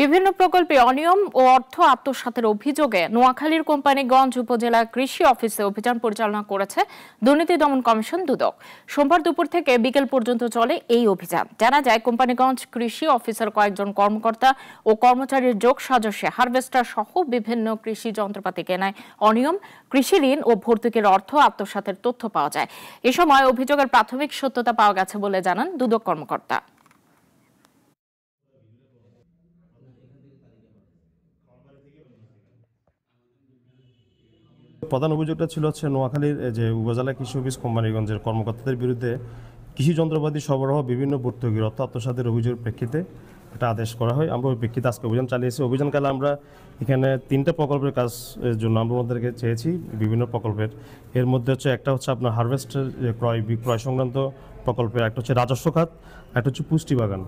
বিভিন্ন প্রকল্পে অনিয়ম ও অর্থ আত্মসাতের অভিযোগে নোয়াখালীর কোম্পানিগঞ্জ উপজেলা কৃষি অফিসে অভিযান পরিচালনা করেছে দুর্নীতি দমন কমিশন দুদক। সোমবার দুপুর থেকে বিকেল পর্যন্ত চলে এই অভিযান। জানা যায়, কোম্পানিগঞ্জ কৃষি অফিসের কয়েকজন কর্মকর্তা ও কর্মচারীর যোগ সাজস্যে হারভেস্টার সহ বিভিন্ন কৃষি যন্ত্রপাতি কেনায় অনিয়ম, কৃষি ঋণ ও ভর্তুকির অর্থ আত্মসাতের তথ্য পাওয়া যায়। এ সময় অভিযোগের প্রাথমিক সত্যতা পাওয়া গেছে বলে জানান দুদক কর্মকর্তা। প্রধান অভিযোগটা ছিল নোয়াখালীর যে উপজেলা কৃষি অফিস কোম্পানিগঞ্জের কর্মকর্তাদের বিরুদ্ধে কৃষি যন্ত্রপাতি সরবরাহ বিভিন্ন ভর্তুকির অর্থ আত্মসাতের অভিযোগের প্রেক্ষিতে একটা আদেশ করা হয়। আমরা ওই প্রেক্ষিতে আজকে অভিযান চালিয়েছি। অভিযানকালে আমরা এখানে 3টা প্রকল্পের কাজের জন্য আমরা আমাদেরকে চেয়েছি বিভিন্ন প্রকল্পের। এর মধ্যে একটা হচ্ছে আপনার হারভেস্টের ক্রয় বিক্রয় সংক্রান্ত প্রকল্পের, একটা হচ্ছে রাজস্ব খাত, একটা হচ্ছে পুষ্টি বাগান।